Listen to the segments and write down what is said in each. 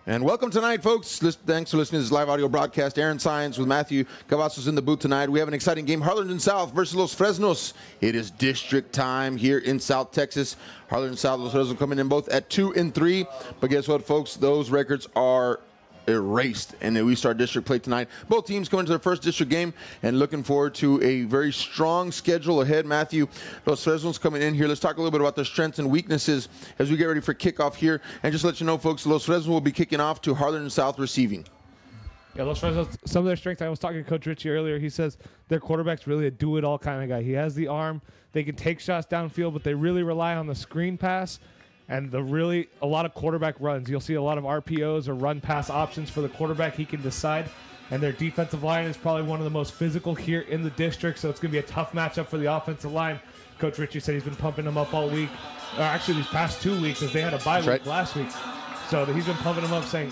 And welcome tonight, folks. Thanks for listening to this live audio broadcast. Aaron Science with Matthew Cavazos in the booth tonight. We have an exciting game. Harlingen South versus Los Fresnos. It is district time here in South Texas. Harlingen South, Los Fresnos coming in both at 2 and 3. But guess what, folks? Those records are erased, and we start district play tonight. Both teams coming to their first district game and looking forward to a very strong schedule ahead. Matthew, Los Fresnos coming in here. Let's talk a little bit about their strengths and weaknesses as we get ready for kickoff here. And just let you know, folks, Los Fresnos will be kicking off to Harlingen South receiving. Yeah, Los Fresnos, some of their strengths, I was talking to Coach Richie earlier. He says their quarterback's really a do-it-all kind of guy. He has the arm. They can take shots downfield, but they really rely on the screen pass and a lot of quarterback runs. You'll see a lot of RPOs or run pass options for the quarterback. He can decide. And their defensive line is probably one of the most physical here in the district, so it's going to be a tough matchup for the offensive line. Coach Richie said he's been pumping them up all week. Actually, these past 2 weeks, as they had a bye week last week. So he's been pumping them up, saying,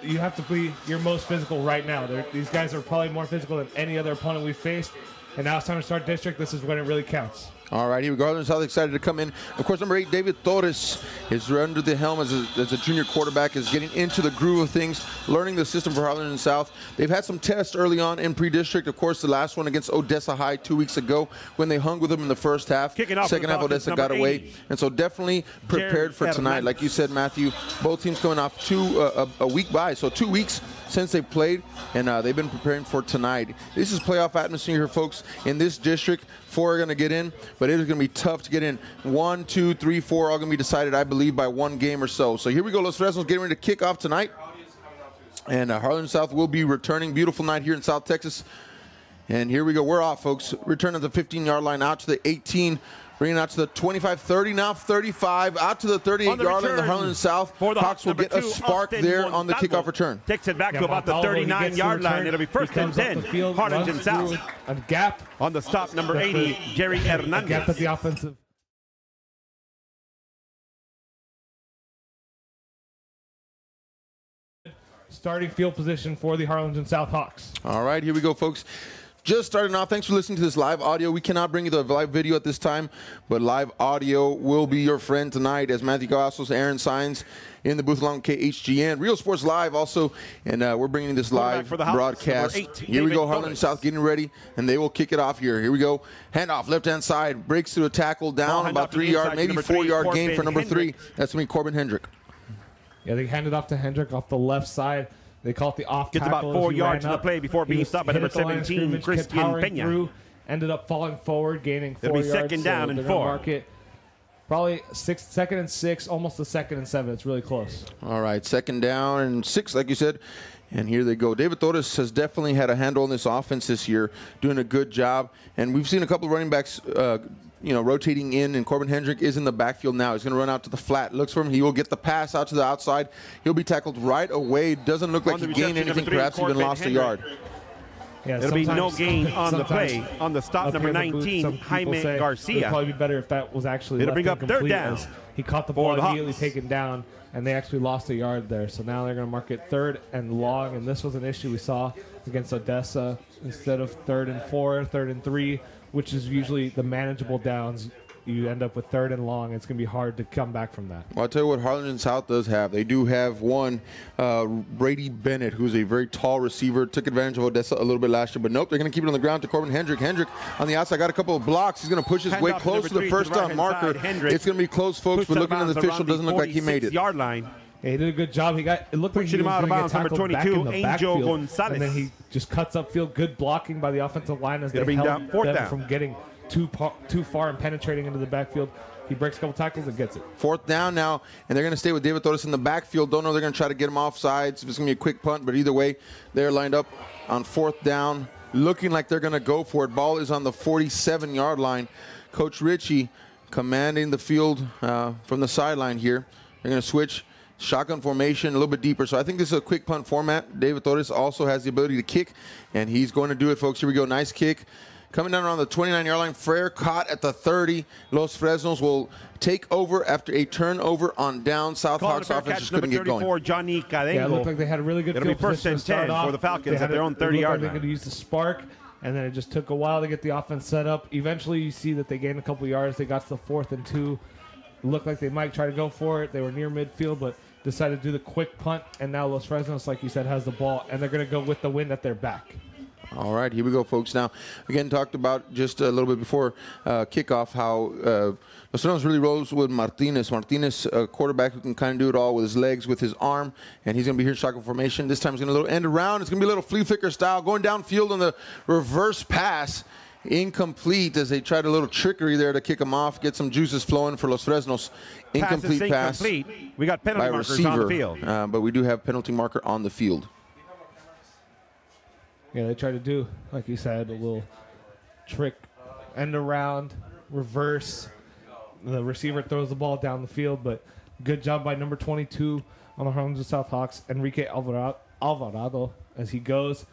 you have to be your most physical right now. These guys are probably more physical than any other opponent we've faced. And now it's time to start district. This is when it really counts. All right, here we go. Harlingen South excited to come in. Of course, number 8, David Torres, is under the helm as a junior quarterback, is getting into the groove of things, learning the system for Harlingen South. They've had some tests early on in pre-district. Of course, the last one against Odessa High 2 weeks ago when they hung with them in the first half. Second half, Odessa got away. And so definitely prepared for tonight. Like you said, Matthew, both teams coming off a week bye. So 2 weeks since they played, and they've been preparing for tonight. This is playoff atmosphere here, folks. In this district, 4 are going to get in, but it is going to be tough to get in. 1, 2, 3, 4 all going to be decided, I believe, by 1 game or so. So here we go. Los Fresnos getting ready to kick off tonight. And Harlingen South will be returning. Beautiful night here in South Texas. And here we go. We're off, folks. Return at the 15-yard line, out to the 18. Bringing out to the 25, 30, now 35, out to the 38-yard line. The Harlingen South Hawks will get a spark there on the kickoff return. Takes it back to about the 39-yard line. It'll be first and 10. Harlingen South. A gap on the stop, number 80, Jerry Hernandez. Gap at the offensive. Starting field position for the Harlingen South Hawks. All right, here we go, folks. Just starting off, thanks for listening to this live audio. We cannot bring you the live video at this time, but live audio will be your friend tonight as Matthew Cavazos, Aaron Science in the booth along with KHGN. Real Sports Live also, and we're bringing this live broadcast. Here we go, Harlingen South getting ready, and they will kick it off here. Here we go. Handoff, left-hand side, breaks through a tackle down, about 3-yard, maybe 4-yard gain for number 3. That's going to be Corbin Hendrick. Yeah, they hand it off to Hendrick off the left side. They call it the off tackle. Gets about 4 yards in the play before being stopped by number 17, Christian Pena. Ended up falling forward, gaining 4 yards. It'll be second down and 4. Mark it probably second and 6, almost a second and 7. It's really close. All right, second down and 6, like you said. And here they go. David Torres has definitely had a handle on this offense this year, doing a good job. And we've seen a couple of running backs rotating in, and Corbin Hendrick is in the backfield now. He's going to run out to the flat. Looks for him. He will get the pass out to the outside. He'll be tackled right away. Doesn't look like he gained anything. Perhaps even lost a yard. Yeah, it'll be no gain on the play. On the stop, number 19, Jaime Garcia. It'd probably be better if that was actually it'll bring up third down. He caught the ball immediately taken down, and they actually lost a yard there. So now they're going to mark it 3rd and long, and this was an issue we saw against Odessa. Instead of 3rd and 4, 3rd and 3, which is usually the manageable downs, you end up with 3rd and long. It's going to be hard to come back from that. Well, I'll tell you what Harlingen South does have. They do have one, Brady Bennett, who's a very tall receiver. Took advantage of Odessa a little bit last year, but nope, they're going to keep it on the ground to Corbin Hendrick. Hendrick on the outside got a couple of blocks. He's going to push his way close to the first down marker. It's going to be close, folks, but looking at the official, doesn't look like he made it. Yard line. Yeah, he did a good job. It looked like he was going to get tackled back in the backfield, and then he just cuts upfield. Good blocking by the offensive line as they held them from getting too far and penetrating into the backfield. He breaks a couple tackles and gets it. 4th down now, and they're going to stay with David Torres in the backfield. Don't know they're going to try to get him off sides. If it's going to be a quick punt, but either way, they're lined up on 4th down, looking like they're going to go for it. Ball is on the 47-yard line. Coach Richie commanding the field from the sideline here. They're going to switch shotgun formation a little bit deeper. So I think this is a quick punt format. David Torres also has the ability to kick, and he's going to do it, folks. Here we go. Nice kick. Coming down around the 29-yard line, Frere caught at the 30. Los Fresnos will take over after a turnover on down. South Hawks offense just couldn't get going. Johnny Cadengo. Yeah, it looked like they had a really good field position. It'll be 1st and 10 for the Falcons at their own 30-yard line. They could use the spark, and then it just took a while to get the offense set up. Eventually, you see that they gained a couple yards. They got to the 4th and 2. Looked like they might try to go for it. They were near midfield, but decided to do the quick punt, and now Los Fresnos, like you said, has the ball, and they're going to go with the wind at their back. All right, here we go, folks. Now, again, talked about just a little bit before kickoff how Los Fresnos really rolls with Martinez. Martinez, a quarterback who can kind of do it all with his legs, with his arm, and he's going to be here in shotgun formation. This time he's going to end around. It's going to be a little flea flicker style, going downfield on the reverse pass. Incomplete as they tried a little trickery there to kick him off, get some juices flowing for Los Fresnos. Incomplete pass. We got penalty markers receiver, on the field. But we do have penalty marker on the field. Yeah, they try to do, like you said, a little trick, end around, reverse. The receiver throws the ball down the field, but good job by number 22 on the Harlingen South Hawks, Enrique Alvarado, as he goes,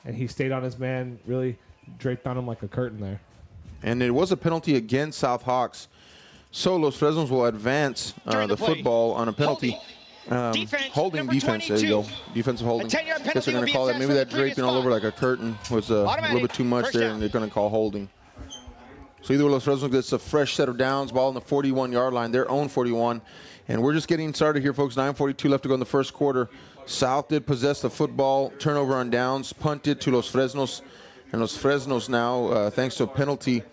and he stayed on his man, really draped on him like a curtain there. And it was a penalty against South Hawks. So Los Fresnos will advance the football on a penalty. Holding defense, there you go. Defensive holding. Guess they're going to call that. Maybe that draping all over like a curtain was a little bit too much there, and they're going to call holding. So either Los Fresnos gets a fresh set of downs, ball on the 41-yard line, their own 41. And we're just getting started here, folks. 9:42 left to go in the first quarter. South did possess the football, turnover on downs, punted to Los Fresnos. And Los Fresnos now, thanks to a penalty,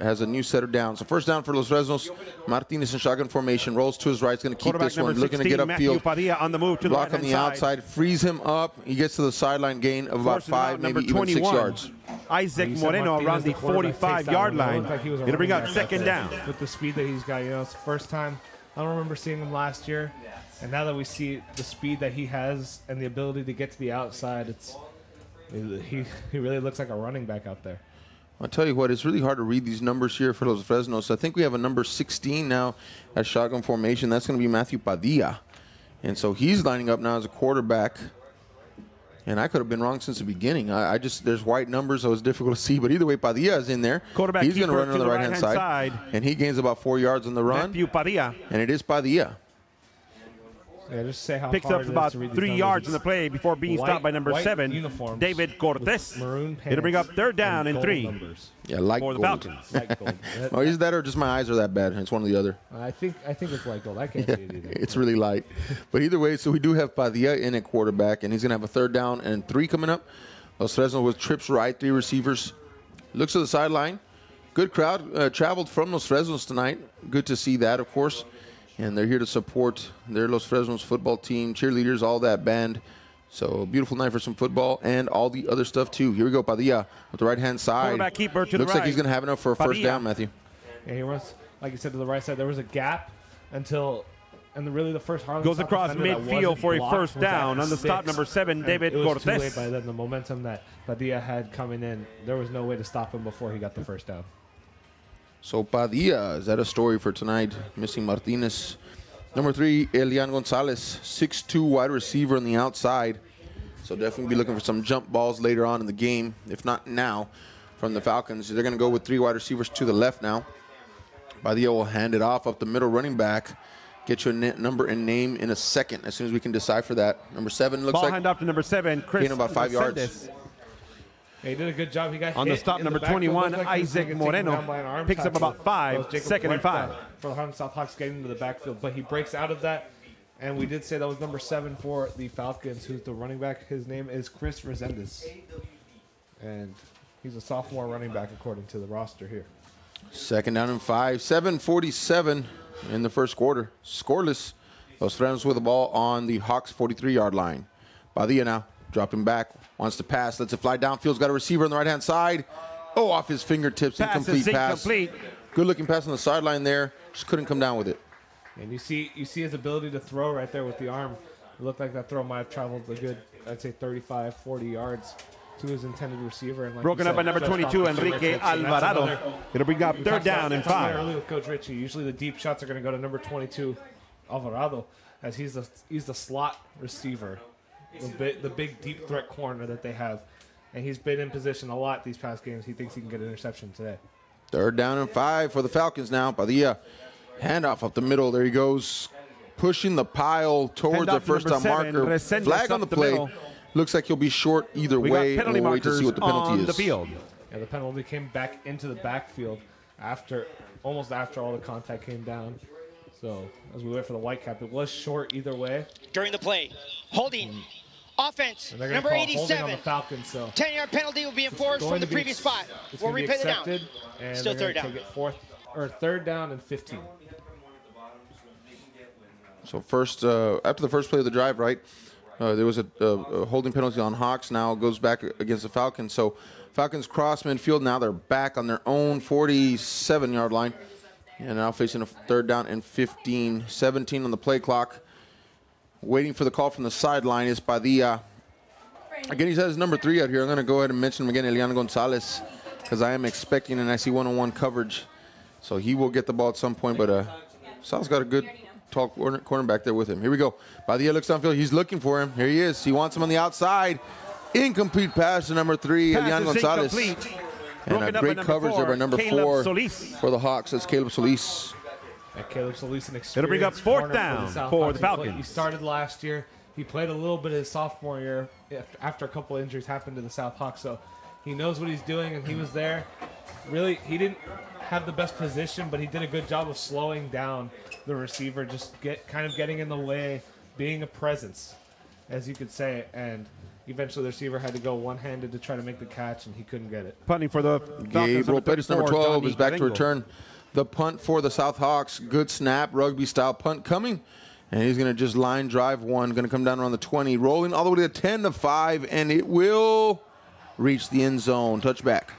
has a new set of downs. So first down for Los Fresnos. Martinez in shotgun formation, rolls to his right. He's going to keep this one, looking to get upfield. On the move to the block on the outside, frees him up. He gets to the sideline, gain of about 5, maybe even 6 yards. Isaac Moreno around the 45-yard line. Going to bring up second down. With the speed that he's got, it's the first time. I don't remember seeing him last year. And now that we see the speed that he has and the ability to get to the outside, he really looks like a running back out there. I'll tell you what, it's really hard to read these numbers here for Los Fresnos. I think we have a number 16 now at shotgun formation. That's going to be Matthew Padilla. And so he's lining up now as a quarterback. And I could have been wrong since the beginning. There's white numbers, so it's difficult to see. But either way, Padilla is in there. Quarterback he's going to run on the right-hand side. And he gains about 4 yards on the run. Matthew Padilla. And it is Padilla. Yeah, just say how picks up about 3 yards in the play before being stopped by number 7, David Cortez. It'll bring up third down and 3. Numbers. Yeah, light for gold. the Falcons. Light gold. Oh, is that or just my eyes are that bad? It's one or the other. I think it's light gold. I can't see it either. It's really light. But either way, so we do have Padilla in at quarterback, and he's going to have a third down and 3 coming up. Los Fresnos with trips right, 3 receivers. Looks to the sideline. Good crowd. Traveled from Los Fresnos tonight. Good to see that, of course. And they're here to support their Los Fresnos football team, cheerleaders, all that band. So a beautiful night for some football and all the other stuff, too. Here we go, Padilla with the right-hand side. Quarterback keeper to the right. Looks like he's going to have enough for a first down, Matthew. Yeah, he runs, like you said, to the right side. There was a gap until, and really the first Harlingen goes across midfield for a first down on the stop, number 7, David Cortez. It was too late by then. The momentum that Padilla had coming in, there was no way to stop him before he got the first down. So Padilla, is that a story for tonight? Missing Martinez. Number 3, Elian Gonzalez, 6'2", wide receiver on the outside. So definitely be looking for some jump balls later on in the game, if not now, from the Falcons. They're going to go with 3 wide receivers to the left now. Padilla will hand it off up the middle, running back. Get your number and name in a second as soon as we can decipher that. Number 7 looks ball like. Hand off to number 7, Chris. Gain about 5 yards. Yeah, he did a good job. He got on the stop, number 21, Isaac Moreno picks up about 5, second and 5. For the Harlingen South Hawks getting into the backfield, but he breaks out of that. And we did say that was number 7 for the Falcons, who's the running back. His name is Chris Resendez. And he's a sophomore running back according to the roster here. Second down and 5, 7:47 in the first quarter. Scoreless. Los Fresnos with the ball on the Hawks 43-yard line. Padilla now dropping back. Wants to pass, lets it fly downfield. Got a receiver on the right-hand side. Oh, off his fingertips. Incomplete pass. Good-looking pass on the sideline there. Just couldn't come down with it. And you see his ability to throw right there with the arm. It looked like that throw might have traveled a good, I'd say, 35, 40 yards to his intended receiver. And like broken up by number 22, Enrique Alvarado. It'll bring up third down and 5. Early with Coach Ritchie. Usually the deep shots are going to go to number 22, Alvarado, as he's the slot receiver. The big deep threat corner that they have. And he's been in position a lot these past games. He thinks he can get an interception today. Third down and 5 for the Falcons now. Padilla, handoff up the middle. There he goes. Pushing the pile towards the first down marker. Flag on the play. Looks like he'll be short either way. We'll wait to see what the penalty is. The field. Yeah, the penalty came back into the backfield almost after all the contact came down. So as we wait for the white cap, it was short either way. During the play, holding. Offense, number 87. On the Falcons, so 10-yard penalty will be enforced from the previous spot. We'll replay the down. And still third down. Take it third down and 15. So first, after the first play of the drive, right, there was a holding penalty on Hawks. Now it goes back against the Falcons. So Falcons cross midfield. Now they're back on their own 47-yard line. And now facing a third down and 15, 17 on the play clock. Waiting for the call from the sideline is Padilla. Again, he says number 3 out here. I'm going to go ahead and mention him again, Elian Gonzalez, because I am expecting and I see one-on-one coverage. So he will get the ball at some point, but Sal's got a good tall cornerback there with him. Here we go. Padilla looks downfield. He's looking for him. Here he is. He wants him on the outside. Incomplete pass to number 3, Elian Gonzalez. And a great coverage there by number 4 for the Hawks. That's Caleb Solis. Caleb Solis, an It'll bring up fourth down for the Falcons. He started last year. He played a little bit his sophomore year after a couple of injuries happened to the South Hawks. So he knows what he's doing, and he was there. Really, he didn't have the best position, but he did a good job of slowing down the receiver, just kind of getting in the way, being a presence, as you could say. And eventually the receiver had to go one-handed to try to make the catch, and he couldn't get it. Punting for the Gabriel Pettis, number 12, is back to return the punt for the South Hawks. Good snap, rugby-style punt coming. And he's going to just line drive one. Going to come down around the 20, rolling all the way to 10-5, and it will reach the end zone. Touchback.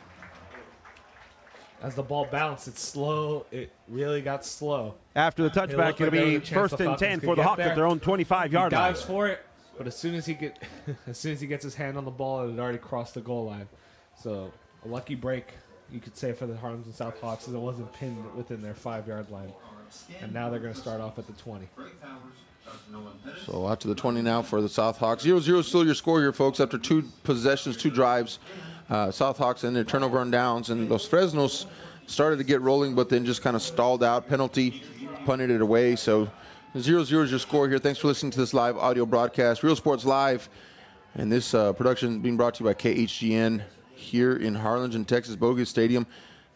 As the ball bounced, it's slow. It really got slow. After the touchback, it'll be first and 10 for the Hawks at their own 25-yard line. Dives for it, but as soon as he gets his hand on the ball, it had already crossed the goal line. So a lucky break, you could say, for the Harlingen South Hawks, as it wasn't pinned within their 5-yard line. And now they're going to start off at the 20. So out to the 20 now for the South Hawks. 0-0 still your score here, folks, after 2 possessions, 2 drives. South Hawks and their turnover on downs. And Los Fresnos started to get rolling, but then just kind of stalled out. Penalty, punted it away. So 0-0 is your score here. Thanks for listening to this live audio broadcast. Real Sports Live. And this production being brought to you by KHGN here in Harlingen, Texas, Bogus Stadium.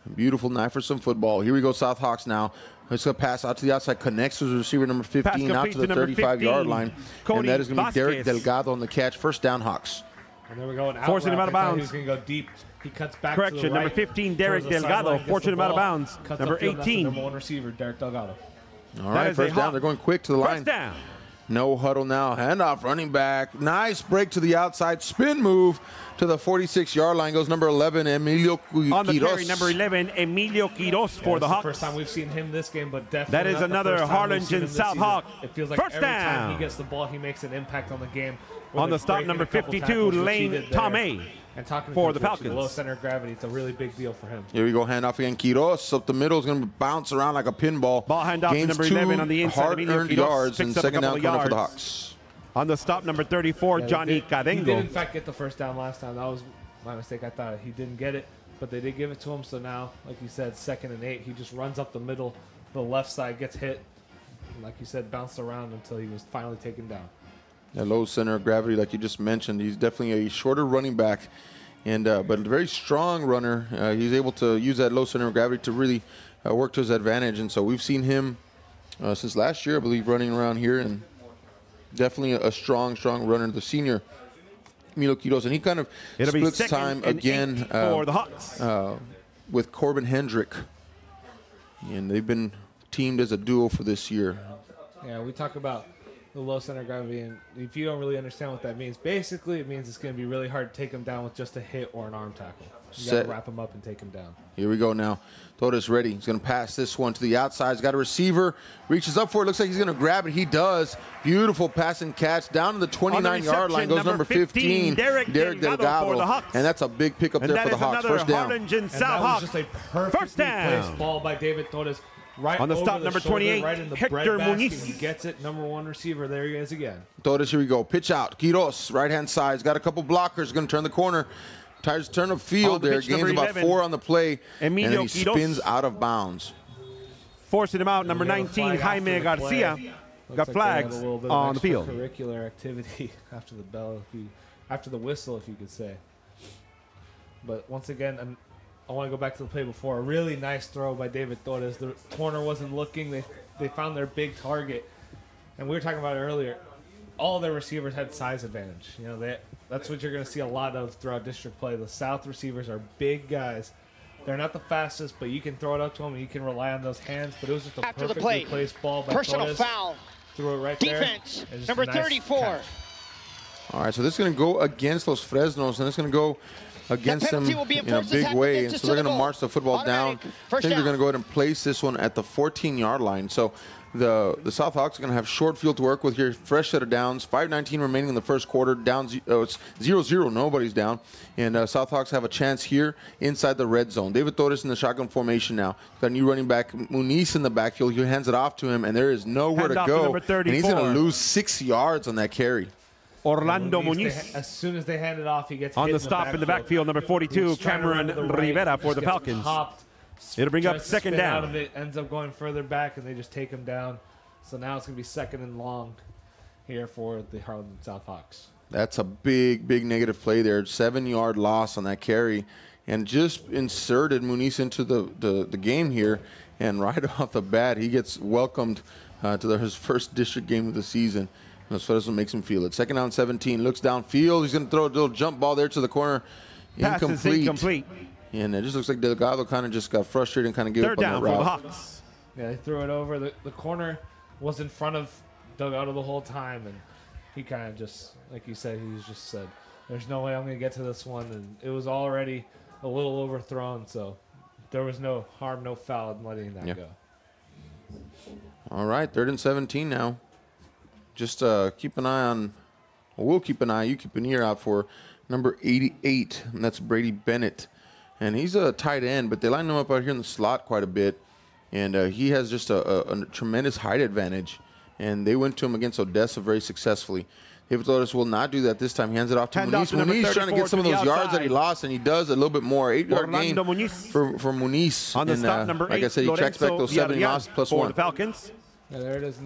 A beautiful night for some football. Here we go, South Hawks now. It's going to pass out to the outside, connects with the receiver number 15 out to the 35-yard line. And that is going to be Derek Delgado on the catch. First down, Hawks. And there we go. Forcing him out of bounds. He's going to go deep. He cuts back Correction, to the right, number 15, Derek Delgado, forcing him out of bounds. Number 18. Number 1 receiver, Derek Delgado. All right, first down. They're going quick to the line. First down. No huddle now. Handoff, running back. Nice break to the outside. Spin move to the 46-yard line. Goes number 11, Emilio Quiros. On the carry, number 11, Emilio Quiros for the Hawks. First time we've seen him this game, but definitely that is another Harlingen South Hawk. It feels like first down. Time he gets the ball, he makes an impact on the game. On the stop, number 52, Lane Tomei. And talking for the Falcons. Low center of gravity, it's a really big deal for him. Here we go, handoff again. Quiros up the middle is going to bounce around like a pinball. Ball handoff to number 11 on the inside. Hard-earned yards and second down corner for the Hawks. On the stop, number 34, Johnny Cadengo. He did, in fact, get the first down last time. That was my mistake. I thought he didn't get it, but they did give it to him. So now, like you said, 2nd and 8. He just runs up the middle, the left side, gets hit. And like you said, bounced around until he was finally taken down. That low center of gravity, like you just mentioned. He's definitely a shorter running back, and but a very strong runner. He's able to use that low center of gravity to really work to his advantage. And so we've seen him since last year, I believe, running around here, and definitely a strong runner. The senior, Emilio Quiros, and he kind of splits time again for the Hawks with Corbin Hendrick, and they've been teamed as a duo for this year. Yeah, we talk about the low center of gravity, and if you don't really understand what that means, basically it means it's going to be really hard to take him down with just a hit or an arm tackle. You got to wrap him up and take him down. Here we go now. Torres ready. He's going to pass this one to the outside. He's got a receiver. Reaches up for it. Looks like he's going to grab it. He does. Beautiful pass and catch down to the 29-yard line. Goes number 15, Derek Delgado. And that's a big pickup there for the Hawks. First down. And that was just a perfectly placed ball by David Torres. Right on the stop, number 28, right in the Hector Muniz. He gets it, number 1 receiver. There he is again. Torres, here we go. Pitch out. Quiros, right-hand side. He's got a couple blockers. Going to turn the corner. Tries to turn the field there. Gains about 4 on the play. Emilio and then he spins out of bounds. Forcing him out, number 19, Jaime Garcia. Got flags on the field. Curricular activity after the bell, after the whistle, if you could say. But once again, I want to go back to the play before. A really nice throw by David Torres. The corner wasn't looking. They they found their big target. And we were talking about it earlier. All their receivers had size advantage. You know, that's what you're going to see a lot of throughout district play. The South receivers are big guys. They're not the fastest, but you can throw it up to them and you can rely on those hands. But it was just a perfectly placed ball by Personal Torres. foul. Threw it right Defense, there. number 34. Catch. All right, so this is going to go against Los Fresnos, and it's going to go against them in a big way. And so they're going to march the football down. I think they're going to go ahead and place this one at the 14-yard line. So the South Hawks are going to have short field to work with here. Fresh set of downs. 5:19 remaining in the first quarter. Down, it's 0-0. Nobody's down. And South Hawks have a chance here inside the red zone. David Torres in the shotgun formation now. Got a new running back, Muniz, in the backfield. He hands it off to him, and there is nowhere to go. And he's going to lose 6 yards on that carry. Orlando Muniz. As soon as they hand it off, he gets on hit the stop in the backfield. Number 42, Cameron Rivera for the Falcons. It'll bring up second down. Out of it, ends up going further back, and they just take him down. So now it's going to be second and long here for the Harlingen South Hawks. That's a big, big negative play there. 7-yard loss on that carry. And just inserted Muniz into the game here. And right off the bat, he gets welcomed to his first district game of the season. That's what makes him feel it. Second down, 17. Looks downfield. He's going to throw a little jump ball there to the corner. Pass is incomplete. And it just looks like Delgado kind of just got frustrated and kind of gave up on that route. Third down for the Hawks. Yeah, they threw it over. The corner was in front of Delgado the whole time, and he kind of just, like you said, he just said, there's no way I'm going to get to this one. And it was already a little overthrown, so there was no harm, no foul in letting that go. All right, 3rd and 17 now. Just keep an eye on, we'll keep an eye, you keep an ear out for number 88, and that's Brady Bennett. And he's a tight end, but they line him up out here in the slot quite a bit. And he has just a tremendous height advantage. And they went to him against Odessa very successfully. David Torres will not do that this time. He hands it off to Muniz. Muniz trying to get some of those yards that he lost, and he does a little bit more. 8-yard gain for Muniz. On the stop, number 8, like I said, he tracks back those 7 yards plus for 1. the Falcons. Yeah, there it is.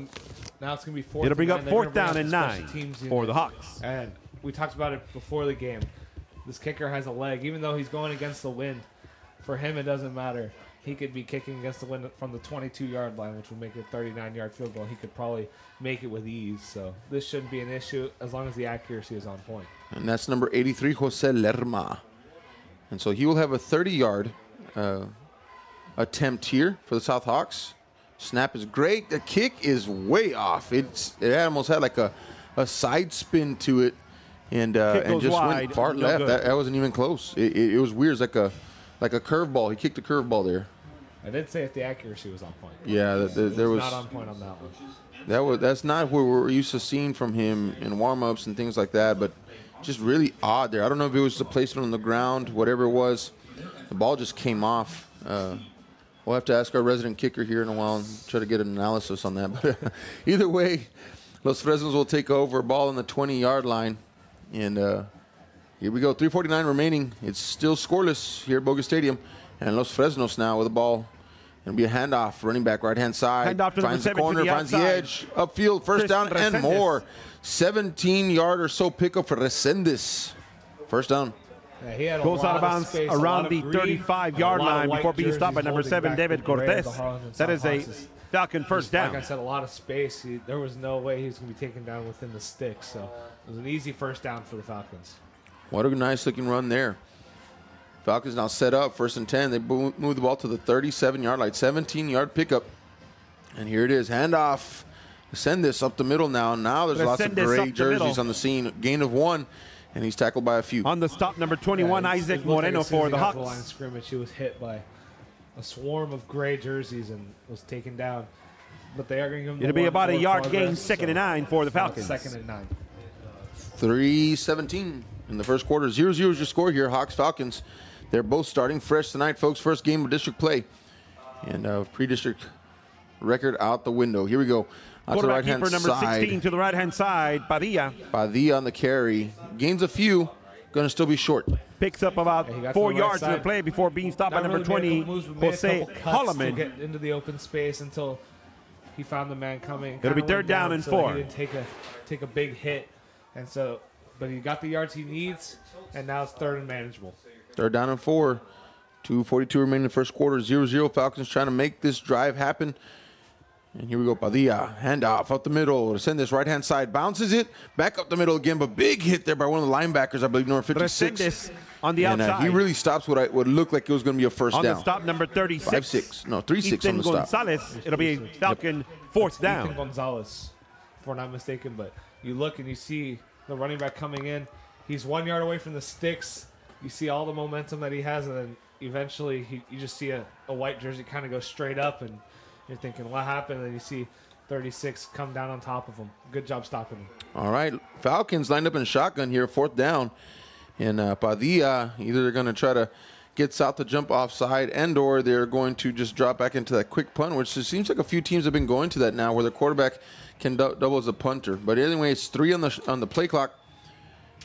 Now it's going to be 4th. It'll bring up 4th down and 9 for the Hawks. And we talked about it before the game. This kicker has a leg. Even though he's going against the wind, for him it doesn't matter. He could be kicking against the wind from the 22-yard line, which would make it a 39-yard field goal. He could probably make it with ease. So this shouldn't be an issue as long as the accuracy is on point. And that's number 83, Jose Lerma. And so he will have a 30-yard attempt here for the South Hawks. Snap is great. The kick is way off. It almost had like a side spin to it, and just wide, went far left. That wasn't even close. It was weird. It's like a curveball. He kicked a curveball there. I did say if the accuracy was on point. Yeah, there was not on point on that one. That's not what we're used to seeing from him in warm-ups and things like that. But just really odd there. I don't know if it was the placement on the ground, whatever it was. The ball just came off. We'll have to ask our resident kicker here in a while and try to get an analysis on that. But either way, Los Fresnos will take over. Ball on the 20-yard line. And here we go. 3:49 remaining. It's still scoreless here at Bogus Stadium. And Los Fresnos now with the ball. It'll be a handoff. Running back right-hand side. Handoff to finds the corner, finds the edge. Upfield, first down and more. 17-yard or so pickup for Resendiz. First down. Yeah, he had goes out of bounds around the 35-yard line before being stopped by number 7, David Cortez. That is a Falcon first down. Like I said, a lot of space. There was no way he was going to be taken down within the sticks. So it was an easy first down for the Falcons. What a nice-looking run there. Falcons now set up, 1st and 10. They move the ball to the 37-yard line, 17-yard pickup. And here it is, handoff. Send this up the middle now. Now there's lots of great jerseys on the scene. Gain of 1. And he's tackled by a few. On the stop, number 21, Isaac Moreno for the Hawks. The line of scrimmage, he was hit by a swarm of gray jerseys and was taken down. But they are going to give him It'll be about a yard gain, 2nd and 9 for the Falcons. 2nd and 9. 3:17 in the first quarter. 0-0 is your score here, Hawks Falcons. They're both starting fresh tonight, folks. First game of district play. And pre-district record out the window. Here we go. To the right-hand number side. 16 to the right-hand side, Padilla. Padilla on the carry. Gains a few. Going to still be short. Picks up about 4 yards in the play before being stopped by number 20, Jose Harlingen. Get into the open space until he found the man coming. It'll be 3rd down and 4. He didn't take a big hit, and so, but he got the yards he needs, and now it's 3rd and manageable. 3rd down and 4. 2:42 remaining in the first quarter. 0-0. Falcons trying to make this drive happen. And here we go, Padilla, handoff up the middle. Send this right-hand side, bounces it, back up the middle again, but big hit there by one of the linebackers, I believe, number 56. On the outside. He really stops what looked like it was going to be a first down. On the stop, number 36. 5-6. No, 3-6 on the stop. Gonzalez. It'll be Falcon fourth down. Ethan Gonzalez, if we're not mistaken. But you look and you see the running back coming in. He's 1 yard away from the sticks. You see all the momentum that he has, and then eventually you just see a white jersey kind of go straight up, and you're thinking, what happened? And then you see 36 come down on top of him. Good job stopping him. All right, Falcons lined up in shotgun here, fourth down. And Padilla, either they're going to try to get South to jump offside, and or they're going to just drop back into that quick punt, which it seems like a few teams have been going to that now, where the quarterback can double as a punter. But anyway, it's 3 on the play clock,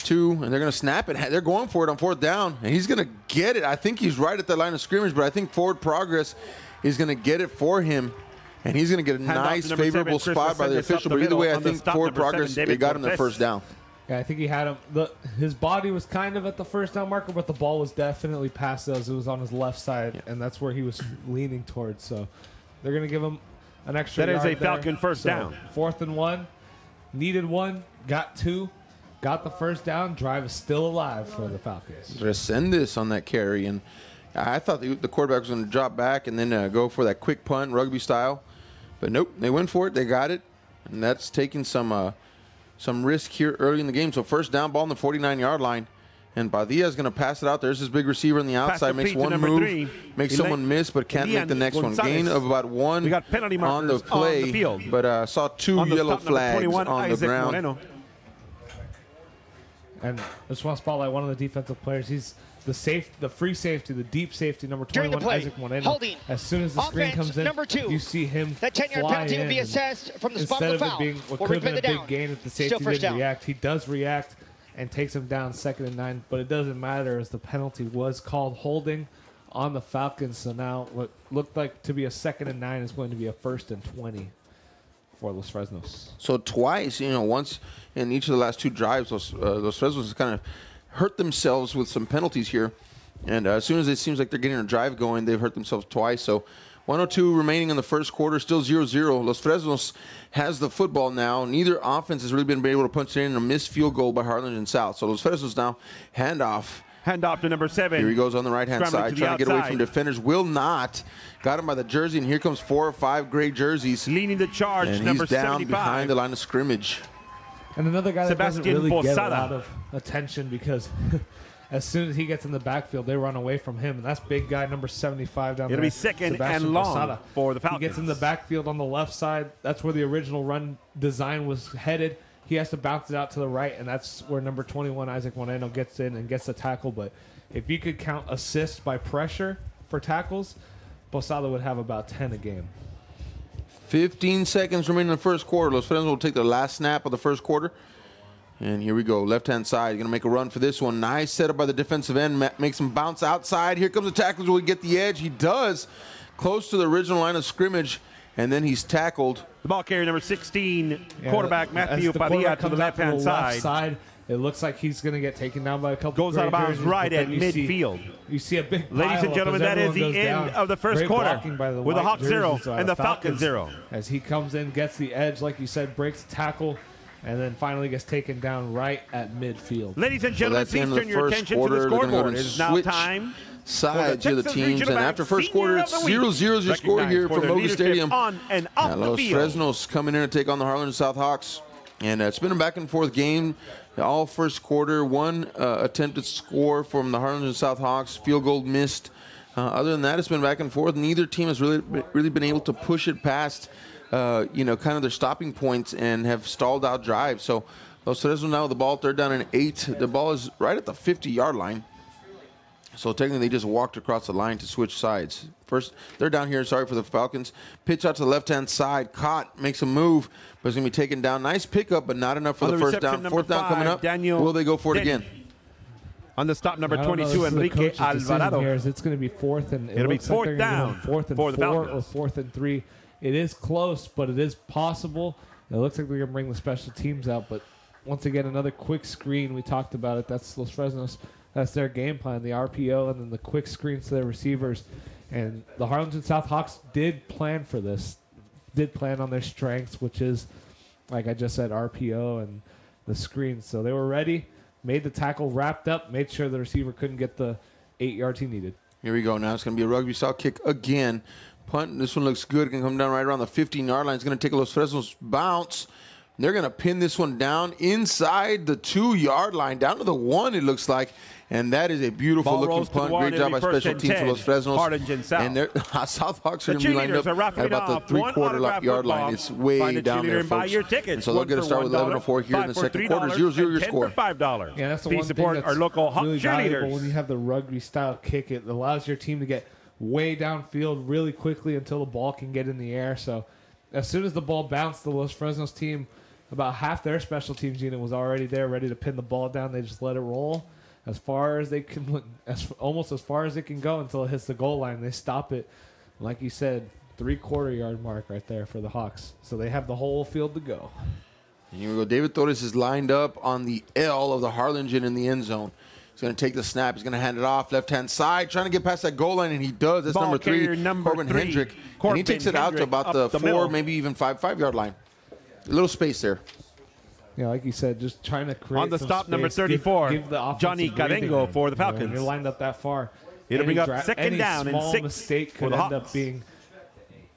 2, and they're going to snap it. They're going for it on fourth down, and he's going to get it. I think he's right at the line of scrimmage, but I think Forward Progress is going to get it for him, and he's going to get a nice, favorable spot by the official. But either way, I think Forward Progress, they got him their first down. Yeah, I think he had him. His body was kind of at the first down marker, but the ball was definitely past those. It was on his left side, and that's where he was leaning towards. So they're going to give him an extra yard. That is a Falcon first down. 4th and 1. Needed 1. Got 2. Got the first down. Drive is still alive for the Falcons. Resendez on that carry, and I thought the quarterback was going to drop back and then go for that quick punt, rugby style. But nope, they went for it. They got it, and that's taking some risk here early in the game. So first down, ball on the 49-yard line. And Padilla is going to pass it out. There's his big receiver on the outside. Makes one move, 3. Makes someone miss, but can't make the next one. Gain of about 1 we got penalty on the play, on the field. But saw 2 yellow flags on the ground. Moreno. And I just want to spotlight one of the defensive players. He's the free safety, the deep safety, number 21, Isaac Moreno. Holding. As soon as the screen comes in, number 2. You see him that 10-yard penalty will be assessed from the spot of the foul. Instead of it being what could have been a big gain if the safety didn't react, he does react and takes him down 2nd and 9. But it doesn't matter, as the penalty was called holding on the Falcons. So now what looked like to be a 2nd and 9 is going to be a 1st and 20 for Los Fresnos. So twice, once in each of the last 2 drives, Los Fresnos kind of hurt themselves with some penalties here. And as soon as it seems like they're getting a drive going, they've hurt themselves twice. So 1:02 remaining in the first quarter, still 0-0. Los Fresnos has the football now. Neither offense has really been able to punch it in. A missed field goal by Harlingen South. So Los Fresnos now handoff. Handoff to number 7. Here he goes on the right-hand side, trying to get away from defenders. Will not. Got him by the jersey, and here comes 4 or 5 gray jerseys. Leading the charge, and number he's down 75. Behind the line of scrimmage. And another guy that doesn't really Posada. get a lot of attention because as soon as he gets in the backfield, they run away from him. And that's big guy, number 75 down there. It'll be 2nd and long for the Falcons. He gets in the backfield on the left side. That's where the original run design was headed. He has to bounce it out to the right, and that's where number 21, Isaac Moreno, gets in and gets the tackle. But if you could count assists by pressure for tackles, Posada would have about 10 a game. 15 seconds remaining in the first quarter. Los Fresnos will take the last snap of the first quarter. And here we go, left-hand side. Going to make a run for this one. Nice setup by the defensive end. Makes him bounce outside. Here comes the tackle. Will he get the edge? He does. Close to the original line of scrimmage. And then he's tackled. The ball carrier, number 16, quarterback Matthew Padilla to the left-hand side. It looks like he's going to get taken down by a couple. Goes out of bounds right at midfield. You see a big pile. Ladies and gentlemen, that is the end of the first quarter with the Hawk 0 and the Falcon 0. As he comes in, gets the edge, like you said, breaks the tackle, and then finally gets taken down right at midfield. Ladies and gentlemen, please turn your attention to the scoreboard. It is now time. Sides of the teams, and after first quarter, it's 0-0 your score here from Moga Stadium. On and off Los the field. Fresnos coming in to take on the Harlingen South Hawks, and it's been a back-and-forth game. All first quarter, 1 attempted score from the Harlingen South Hawks, field goal missed. Other than that, it's been back and forth. Neither team has really been able to push it past, kind of their stopping points and have stalled out drives. So Los Fresnos now with the ball, 3rd down and 8. The ball is right at the 50-yard line. So technically, they just walked across the line to switch sides. First, they're down here, sorry for the Falcons. Pitch out to the left-hand side. Caught, makes a move, but it's going to be taken down. Nice pickup, but not enough for the first down. 4th down coming up. Will they go for it again? On the stop, number 22, Enrique Alvarado. It's going to be 4th and it'll be 4th down. 4th and 4 or 4th and 3. It is close, but it is possible. It looks like they're going to bring the special teams out, but once again, another quick screen. We talked about it. That's Los Fresnos. That's their game plan, the RPO and then the quick screens to their receivers. And the Harlingen South Hawks did plan for this. did plan on their strengths, which is, like I just said, RPO and the screen. So they were ready, made the tackle, wrapped up, made sure the receiver couldn't get the 8 yards he needed. Here we go. Now it's going to be a rugby-style kick again. Punt. This one looks good. Going to come down right around the 15-yard line. It's going to take a Los Fresnos bounce. They're going to pin this one down inside the 2-yard line, down to the 1, it looks like. And that is a beautiful-looking punt. Great job by special teams for Los Fresnos. Harlingen South. And South Hawks are going to be lined up at about the 3-quarter-yard line. It's way down there, folks. And so they'll get a start with 11-4 here in the second quarter. 0-0 your score. $5. Yeah, that's the one thing that's our local really valuable cheerleaders. when you have the rugby-style kick. It allows your team to get way downfield really quickly until the ball can get in the air. So as soon as the ball bounced, the Los Fresnos team, about half their special teams unit was already there, ready to pin the ball down. They just let it roll as far as they can, almost as far as it can go until it hits the goal line. They stop it, like you said, 3-quarter-yard mark right there for the Hawks. So they have the whole field to go. And here we go. David Torres is lined up on the L of the Harlingen in the end zone. He's going to take the snap. He's going to hand it off left-hand side, trying to get past that goal line, and he does. That's number 3, Corbin Hendrick. And he takes it out to about the 4, maybe even 5-yard line. A little space there. Yeah, like you said, just trying to create on the some stop, space, number 34, give the Johnny Carengo for the Falcons. When you're lined up that far. It'll bring up second down and 6. Any small mistake could end up being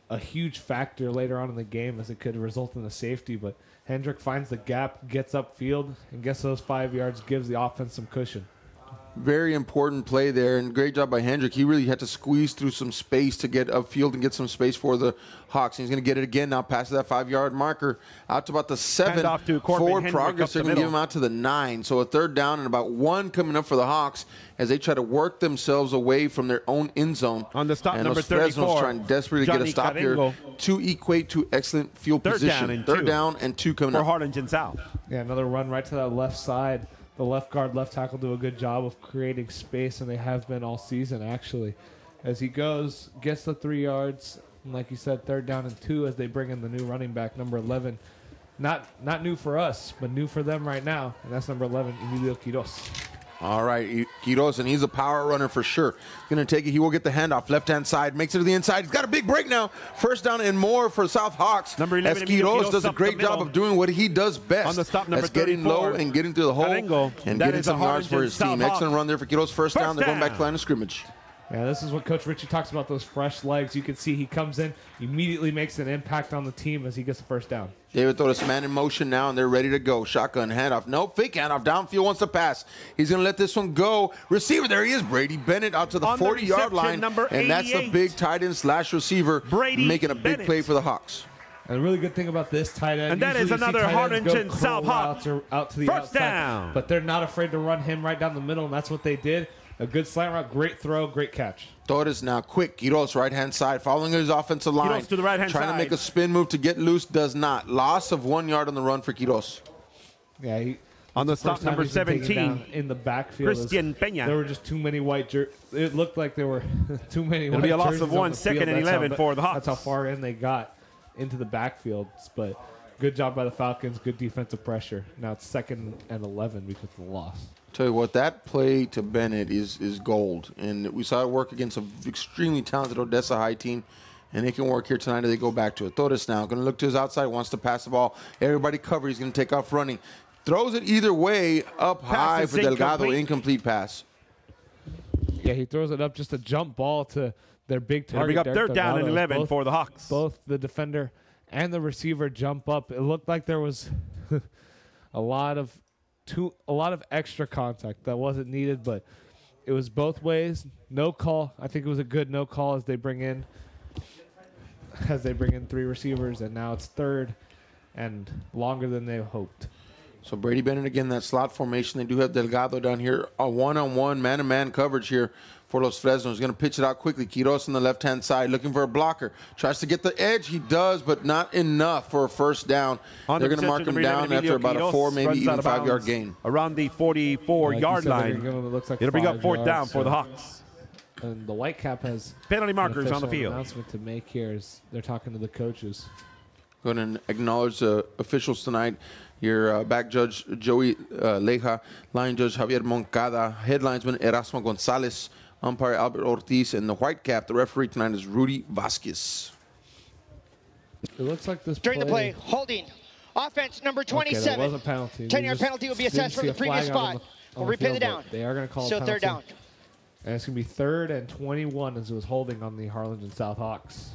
a huge factor later on in the game, as it could result in a safety. But Hendrick finds the gap, gets upfield, and gets those 5 yards, gives the offense some cushion. Very important play there, and great job by Hendrick. He really had to squeeze through some space to get upfield and get some space for the Hawks. And he's going to get it again now, past that 5-yard marker, out to about the 7. Forward progress, they're going to give him out to the 9. So a 3rd down and about 1 coming up for the Hawks as they try to work themselves away from their own end zone. On the stop, and number Los Fresnos 34, trying desperately to get a stop Carengo. here to equate to excellent field position. Third down and 2 coming for up. Harlingen South. Yeah, another run right to that left side. The left guard, left tackle do a good job of creating space, and they have been all season, actually. As he goes, gets the 3 yards, and like you said, 3rd down and 2 as they bring in the new running back, number 11. Not new for us, but new for them right now, and that's number 11, Emilio Quiroz. All right, Quiroz, and he's a power runner for sure. Going to take it. He will get the handoff. Left-hand side. Makes it to the inside. He's got a big break now. 1st down and more for South Hawks. Number 11, as Quiroz does a great job of doing what he does best. On the stop, number that's getting 34, low and getting through the hole Carengo. and That getting is a some yards for his team. South Excellent run there for Quiroz. First down. They're going back to the line of scrimmage. Yeah, this is what Coach Ritchie talks about, those fresh legs. You can see he comes in, immediately makes an impact on the team as he gets the 1st down. David Torres, man in motion now, and they're ready to go. Shotgun handoff. Nope, fake handoff. Downfield wants to pass. He's going to let this one go. Receiver, there he is. Brady Bennett out to the 40-yard line. And that's the big tight end / receiver making a big play for the Hawks. And the really good thing about this tight end, and that is another Harlingen South Hawk. Out to the 1st outside, down. But they're not afraid to run him right down the middle, and that's what they did. A good slant route, great throw, great catch. Torres now quick. Quiroz, right-hand side, following his offensive line. Quiroz to the right-hand trying side. to make a spin move to get loose, does not. Loss of 1 yard on the run for Quiroz. Yeah, on the stop, number 17, in the backfield. Christian Peña. There were just too many white jerseys. It looked like there were too many It'll white jerseys. It'll be a loss of 1, 2nd and 11 for the Hawks. That's how far in they got into the backfield. But good job by the Falcons, good defensive pressure. Now it's 2nd and 11 because of the loss. Tell you what, that play to Bennett is gold. And we saw it work against an extremely talented Odessa High team. And it can work here tonight as they go back to it. Torres now going to look to his outside, wants to pass the ball. Everybody covered. He's going to take off running. Throws it either way, up high for Delgado. Incomplete pass. Yeah, he throws it up, just a jump ball to their big target. Bring up 3rd down and 11 for the Hawks. Both the defender and the receiver jump up. It looked like there was a lot of extra contact that wasn't needed, but it was both ways. No call. I think it was a good no call as they bring in 3 receivers, and now it's 3rd and longer than they hoped. So Brady Bennett again, that slot formation. They do have Delgado down here. A one-on-one, man-to-man coverage here for Los Fresnos. He's going to pitch it out quickly. Quiroz on the left-hand side looking for a blocker. Tries to get the edge. He does, but not enough for a 1st down. They're going to mark him down after about a 4, maybe even 5-yard gain. Around the 44-yard line. It'll bring up 4th down for the Hawks. And the Whitecap has penalty markers on the field. Announcement to make here is they're talking to the coaches. Go ahead and acknowledge the officials tonight. Your back judge, Joey Leja, line judge, Javier Moncada, headlinesman, Erasmo Gonzalez, umpire, Albert Ortiz, and the Whitecap. The referee tonight is Rudy Vasquez. It looks like this during the play, holding. Offense number 27. Okay, that was a penalty. 10-yard penalty will be assessed from the previous spot. We'll replay the down. They are going to call so third down. And it's going to be 3rd and 21 as it was holding on the Harlingen South Hawks.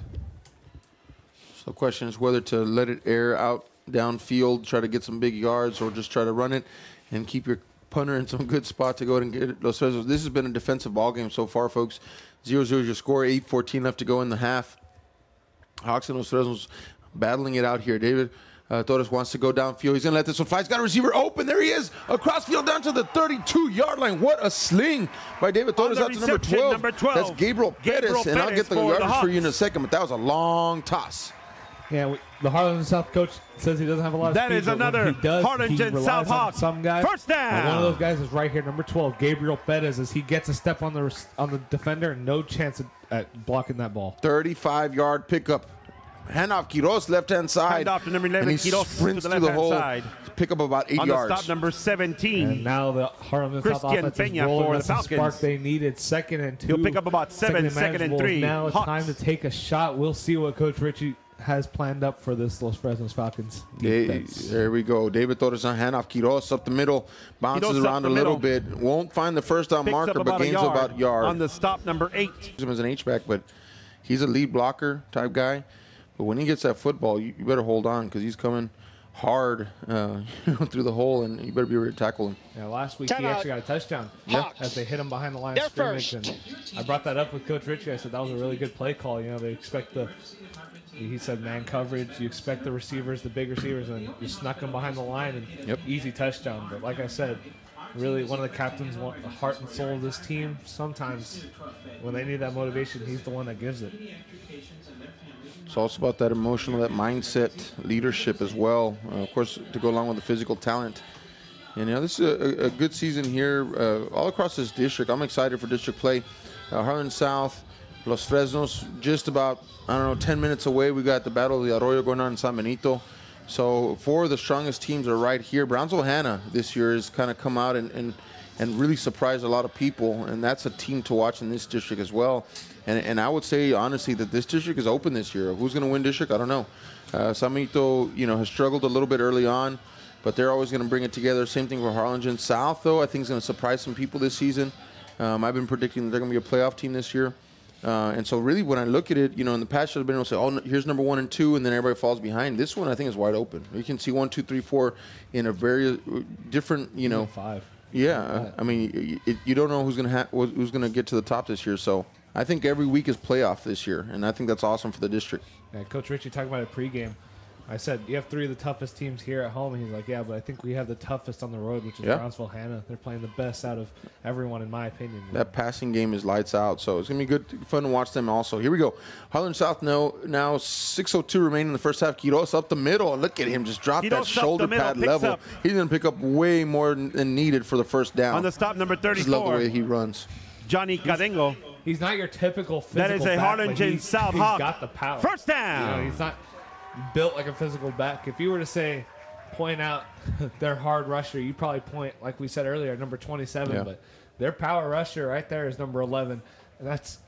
So the question is whether to let it air out downfield, try to get some big yards, or just try to run it and keep your punter in some good spot to go ahead and get it. Los Fresnos. This has been a defensive ball game so far, folks. 0-0 is your score. 8:14 left to go in the half. Hawks and Los Fresnos battling it out here. David Torres wants to go downfield. He's going to let this one fly. He's got a receiver open. There he is. Across field down to the 32-yard line. What a sling by David Torres out to number 12. That's Gabriel Perez. And I'll get the yardage for you in a second, but that was a long toss. Yeah, the Harlingen South coach says he doesn't have a lot of speed. That is another Harlingen South Hawks. Some guys. First down. And one of those guys is right here, number 12, Gabriel Perez, as he gets a step on the defender and no chance at blocking that ball. 35-yard pickup. Handoff, Quiroz, left-hand side. Handoff to number 11, and he Quiroz sprints to the through the hole. side. Pick up about 8 on yards. On the stop, number 17. And now the Harlingen South offense is rolling with the spark they needed. 2nd and 2. He'll pick up about 7, 2nd and 3. Now it's time to take a shot. We'll see what Coach Richie has planned up for this Los Fresnos Falcons defense. There we go. David Torres on handoff. Quiroz up the middle. Bounces around a little bit. Won't find the first down marker, but gains about a yard. On the stop, number 8. Use him as an H-back, but he's a lead blocker type guy. But when he gets that football, you better hold on because he's coming hard through the hole, and you better be ready to tackle him. Yeah, last week he actually got a touchdown as they hit him behind the line of scrimmage. And I brought that up with Coach Richie. I said that was a really good play call. You know, they expect he said man coverage. You expect the receivers, the big receivers, and you snuck them behind the line and easy touchdown. But like I said, really one of the captains, the heart and soul of this team. Sometimes when they need that motivation, he's the one that gives it. It's also about that emotional, that mindset, leadership as well. Of course, to go along with the physical talent. And, you know, this is a good season here all across this district. I'm excited for district play. Harlingen South, Los Fresnos, just about, 10 minutes away. We got the Battle of the Arroyo going on in San Benito. So 4 of the strongest teams are right here. Brownsville-Hanna this year has kind of come out and really surprised a lot of people. And that's a team to watch in this district as well. And I would say, honestly, that this district is open this year. Who's going to win district? I don't know. San Benito, has struggled a little bit early on, but they're always going to bring it together. Same thing for Harlingen South, though. I think is going to surprise some people this season. I've been predicting that they're going to be a playoff team this year. And so really when I look at it, in the past, I've been able to say, oh, here's number 1 and 2, and then everybody falls behind. This one, I think, is wide open. You can see 1, 2, 3, 4 in a very different, 5. Yeah. I mean, you don't know who's going to get to the top this year. So I think every week is playoff this year, and I think that's awesome for the district. Yeah, Coach Richie talked about it pregame. I said, you have 3 of the toughest teams here at home. And he's like, yeah, but I think we have the toughest on the road, which is Brownsville-Hanna. They're playing the best out of everyone, in my opinion. That passing game is lights out, so it's going to be good, fun to watch them also. Here we go. Harlingen South now 6:02 remaining in the first half. Quiroz up the middle, and look at him just drop that shoulder pad level. He's going to pick up way more than needed for the first down. On the stop, number 34. Just love the way he runs. Johnny Cadengo. He's not your typical physical That is a Harlingen South Hawk. He's got the power. First down. He's not built like a physical back. If you were to say, point out their hard rusher, you probably point, like we said earlier, number 27. But their power rusher right there is number 11. And that's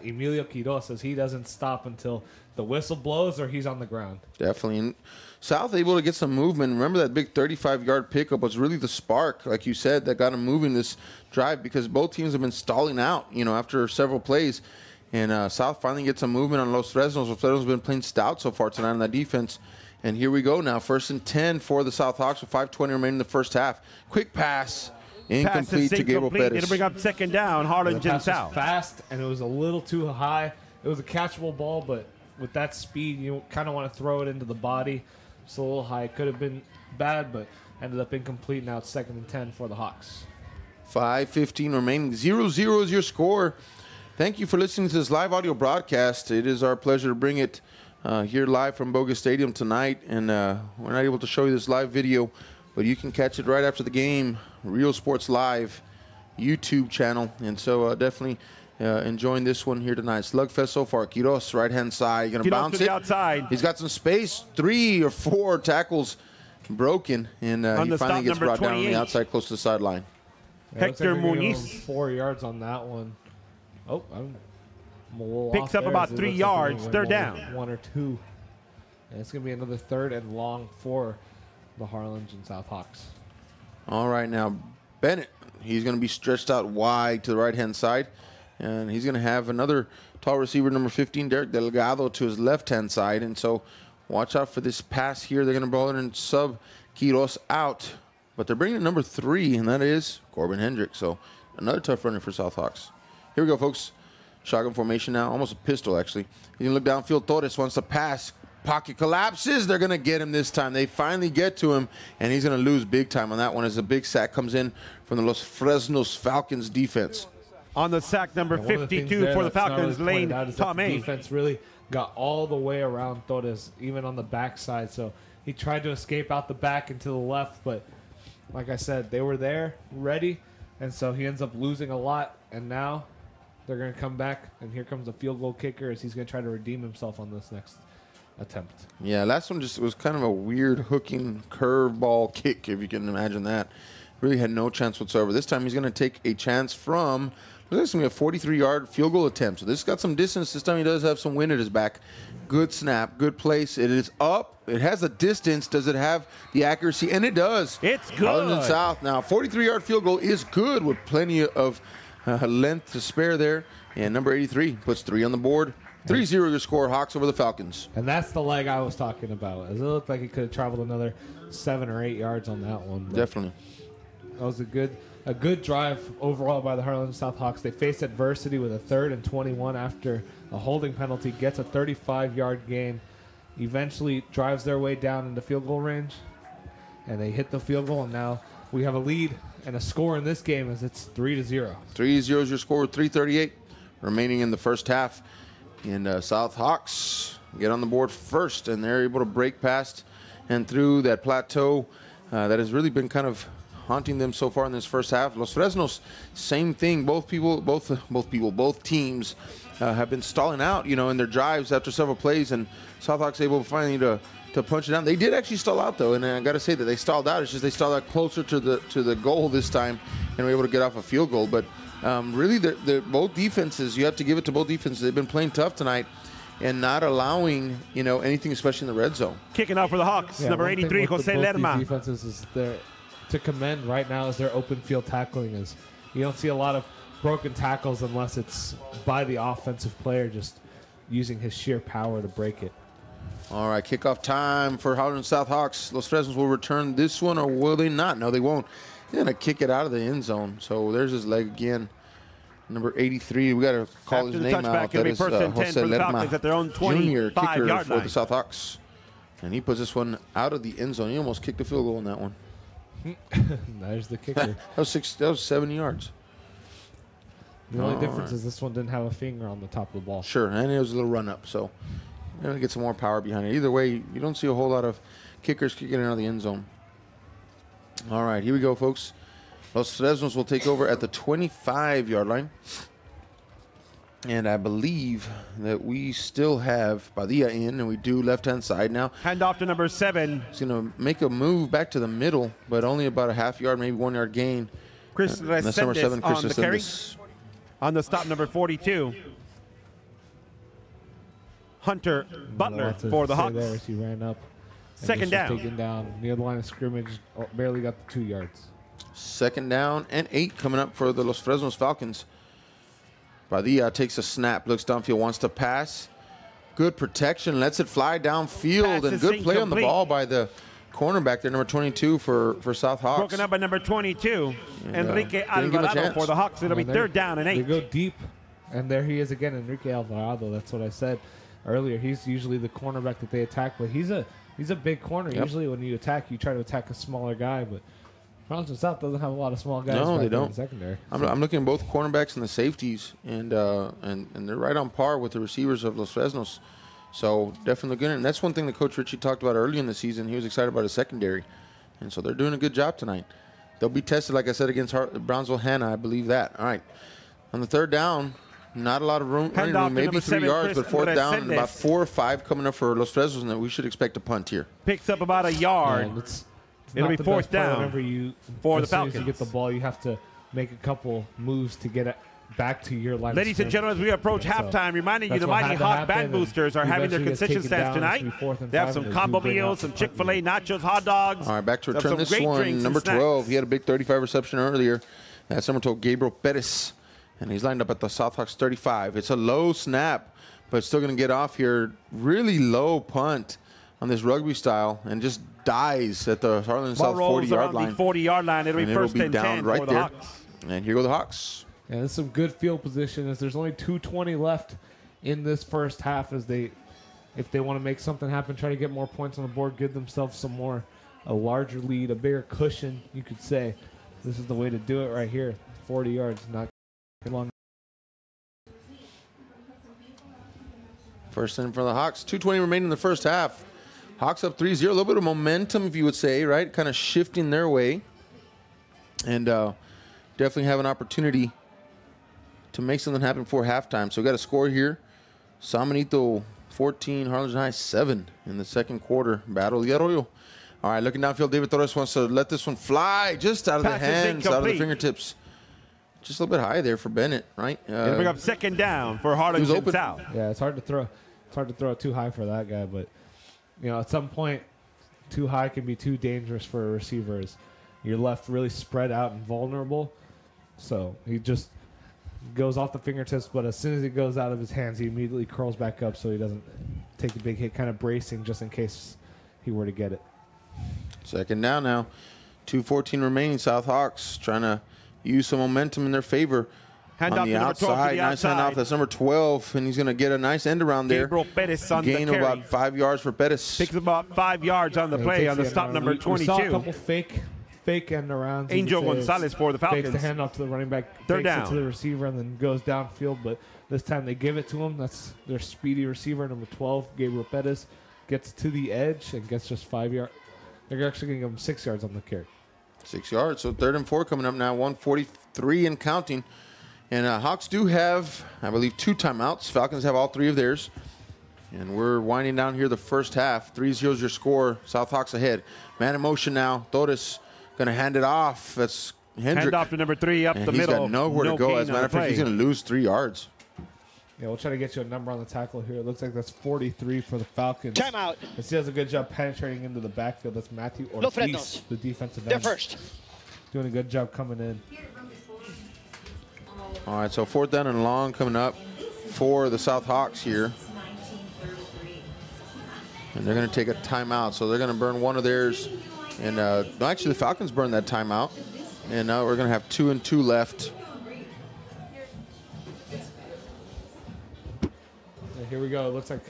Emilio Quiroz, says he doesn't stop until the whistle blows or he's on the ground. Definitely. And South able to get some movement. Remember that big 35-yard pickup was really the spark, like you said, that got him moving this drive, because both teams have been stalling out, after several plays. And South finally gets some movement on Los Fresnos. Los Fresnos have been playing stout so far tonight on that defense. And here we go now. 1st and 10 for the South Hawks with 5:20 remaining in the first half. Quick pass. Incomplete to Gabriel Perez. It'll bring up 2nd down, Harlingen South. Fast, and it was a little too high. It was a catchable ball, but with that speed, you kind of want to throw it into the body. It's a little high. It could have been bad, but ended up incomplete. Now it's 2nd and 10 for the Hawks. 5:15 remaining. 0-0 is your score. Thank you for listening to this live audio broadcast. It is our pleasure to bring it here live from Boga Stadium tonight. And we're not able to show you this live video, but you can catch it right after the game. Real Sports Live YouTube channel. And so definitely enjoying this one here tonight. Slugfest so far. Quiroz, right-hand side. Going to bounce it. Outside. He's got some space. 3 or 4 tackles broken. And he finally gets brought down on the outside close to the sideline. Hector Muniz. 4 yards on that one. Oh, I'm a little picks off up there, about 3 yards. They're down. 1 or 2. And it's going to be another 3rd and long for the Harlingen South Hawks. All right, now Bennett, he's going to be stretched out wide to the right-hand side. And he's going to have another tall receiver, number 15, Derek Delgado, to his left-hand side. And so watch out for this pass here. They're going to ball it and sub Quiros out. But they're bringing in number 3, and that is Corbin Hendrick. So another tough runner for South Hawks. Here we go, folks. Shotgun formation now, almost a pistol, actually. He's going to look downfield. Torres wants to pass. Pocket collapses. They're going to get him this time. They finally get to him, and he's going to lose big time on that one as a big sack comes in from the Los Fresnos Falcons defense. On the sack, number 52 for the Falcons, Lane Tomei. Defense really got all the way around Torres, even on the backside. So he tried to escape out the back and to the left, but like I said, they were there, ready, and so he ends up losing a lot. And now they're going to come back, and here comes a field goal kicker as he's going to try to redeem himself on this next attempt. Yeah, last one just was kind of a weird hooking curveball kick, if you can imagine that. Really had no chance whatsoever. This time he's going to take a chance from... This is going to be a 43-yard field goal attempt. So this has got some distance. This time he does have some wind at his back. Good snap, good place. It is up. It has a distance. Does it have the accuracy? And it does. It's good. Harlingen South. Now, 43-yard field goal is good with plenty of length to spare there. And number 83 puts 3 on the board. 3-0 your score. Hawks over the Falcons. And that's the leg I was talking about. It looked like he could have traveled another 7 or 8 yards on that one. Definitely. That was a good drive overall by the Harlingen South Hawks. They faced adversity with a 3rd and 21 after a holding penalty, gets a 35-yard gain, eventually drives their way down into field goal range, and they hit the field goal, and now we have a lead and a score in this game as it's 3-0. 3-0 is your score with 3:38 remaining in the first half. And South Hawks get on the board first, and they're able to break past and through that plateau that has really been kind of haunting them so far in this first half. Los Fresnos, same thing. Both teams have been stalling out, in their drives after several plays, and South Hawks able finally to punch it down. They did actually stall out though, and I got to say that they stalled out. It's just they stalled out closer to the goal this time, and were able to get off a field goal. But really, both defenses, you have to give it to both defenses. They've been playing tough tonight and not allowing anything, especially in the red zone. Kicking out for the Hawks, number 83, Jose Lerma. Defenses is there to commend right now is their open field tackling. Is you don't see a lot of broken tackles unless it's by the offensive player just using his sheer power to break it. All right, kickoff time for Harlingen South Hawks. Los Fresnos will return this one, or will they not? No, they won't. They're going to kick it out of the end zone. So there's his leg again. Number 83, we got to call his name out. That is Jose Lerma, at their own junior kicker for the South Hawks. And he puts this one out of the end zone. He almost kicked a field goal in that one. There's the kicker. that was 7 yards. The only difference is this one didn't have a finger on the top of the ball. Sure, and it was a little run up, so you're going to get some more power behind it. Either way, you don't see a whole lot of kickers kicking out of the end zone. All right, here we go, folks. Los Fresnos will take over at the 25-yard line. And I believe that we still have Padilla in, and we do left-hand side now. Hand off to number 7. He's going to make a move back to the middle, but only about a half yard, maybe 1 yard gain. Chris that's number 7, Chris on the carry. On the stop, number 42. Hunter Butler for the Hawks. There, he ran up. Second down. Taken down near the line of scrimmage, barely got the 2 yards. Second down and 8 coming up for the Los Fresnos Falcons. Padilla takes a snap, looks downfield, wants to pass. Good protection, lets it fly downfield, and good play on the ball by the cornerback there, number 22 for South Hawks. Broken up by number 22, Enrique Alvarado for the Hawks. It'll be 3rd down and 8. They go deep, and there he is again, Enrique Alvarado. That's what I said earlier. He's usually the cornerback that they attack, but he's a big corner. Yep. Usually when you attack, you try to attack a smaller guy, but Harlingen South doesn't have a lot of small guys. No, they don't. In the secondary. I'm looking at both cornerbacks and the safeties, and they're right on par with the receivers of Los Fresnos. So definitely good. And that's one thing that Coach Ritchie talked about early in the season. He was excited about his secondary, and so they're doing a good job tonight. They'll be tested, like I said, against Brownsville Hanna. I believe that. All right. On the 3rd down, not a lot of room, maybe 3 yards, but 4th down, and about 4 or 5 coming up for Los Fresnos, and that we should expect a punt here. Picks up about a yard. It'll be 4th down for the Falcons. As soon as you get the ball, you have to make a couple moves to get back to your line. Ladies and gentlemen, as we approach halftime, reminding you the Mighty Hot Band Boosters are having their concession stands tonight. They have some combo meals, some Chick-fil-A nachos, hot dogs. All right, back to return this one. Number 12, he had a big 35 reception earlier. That's number 12, Gabriel Perez. And he's lined up at the Southhawks 35. It's a low snap, but still going to get off here. Really low punt on this rugby style and just dies at the Harlingen South 40-yard line. 40-yard line. It'll be first and 10 right for the there. Hawks. And here go the Hawks. Yeah, there's some good field position as there's only 2:20 left in this first half as if they want to make something happen, try to get more points on the board, give themselves a larger lead, a bigger cushion, you could say. This is the way to do it right here. 40 yards, not long. First in for the Hawks. 2:20 remaining in the first half. Hawks up 3-0. A little bit of momentum, if you would say, right? Kind of shifting their way. And definitely have an opportunity to make something happen before halftime. So we got a score here. San Benito 14, Harlingen High 7 in the second quarter. Battle de Arroyo. All right, looking downfield, David Torres wants to let this one fly just out of the hands, out of the fingertips. Just a little bit high there for Bennett, right? It'll bring up second down for Harlingen South. Yeah, it's hard to throw. It's hard to throw it too high for that guy, but at some point, too high can be too dangerous for a receiver. You're left really spread out and vulnerable. So he just goes off the fingertips, but as soon as it goes out of his hands, he immediately curls back up so he doesn't take a big hit, kind of bracing just in case he were to get it. Second down now. 2:14 remaining. South Hawks trying to use some momentum in their favor. Hand on the outside. Nice handoff. That's number 12, and he's going to get a nice end around there. Gabriel Perez on Gain the carry. of about 5 yards for Perez. Takes about 5 yards on the play on the stop number 22. We saw a couple fake end arounds. Angel Gonzalez for the Falcons. Fakes the handoff to the running back, Third fakes down it to the receiver, and then goes downfield. But this time they give it to him. That's their speedy receiver, number 12, Gabriel Perez, gets to the edge and gets just 5 yards. They're actually going to give him 6 yards on the carry. 6 yards. So 3rd and 4 coming up now. 1:43 and counting. And Hawks do have, I believe, 2 timeouts. Falcons have all 3 of theirs. And we're winding down here the first half. 3-0 is your score. South Hawks ahead. Man in motion now. Torres going to hand it off. That's Hendrick. Hand off to number 3 up the middle. He's got nowhere to go. As a matter of fact, he's going to lose 3 yards. Yeah, we'll try to get you a number on the tackle here. It looks like that's 43 for the Falcons. Timeout. He does a good job penetrating into the backfield. That's Matthew Ortiz, the defensive end. They're first. Doing a good job coming in. All right, so 4th down and long coming up for the South Hawks here. And they're going to take a timeout. So they're going to burn one of theirs. And actually, the Falcons burned that timeout. And now we're going to have 2 and 2 left. Here we go. It looks like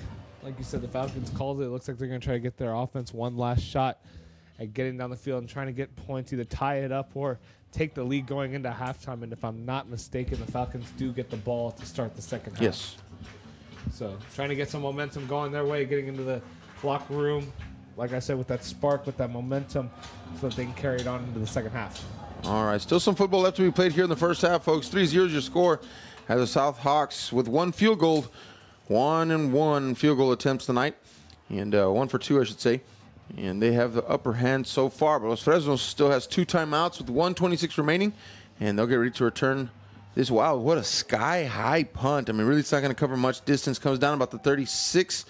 you said, the Falcons calls it. It looks like they're going to try to get their offense one last shot at getting down the field and trying to get points, either tie it up or take the lead going into halftime. And if I'm not mistaken, the Falcons do get the ball to start the second half. Yes. So trying to get some momentum going their way, getting into the locker room, like I said, with that spark, with that momentum, so that they can carry it on into the second half. All right, still some football left to be played here in the first half, folks. 3-0 is your score as the South Hawks with 1 field goal. 1-1 field goal attempts tonight, and 1 for 2, I should say. And they have the upper hand so far. But Los Fresnos still has 2 timeouts with 1:26 remaining, and they'll get ready to return this. Wow, what a sky-high punt. I mean, really, it's not going to cover much distance. Comes down about the 36,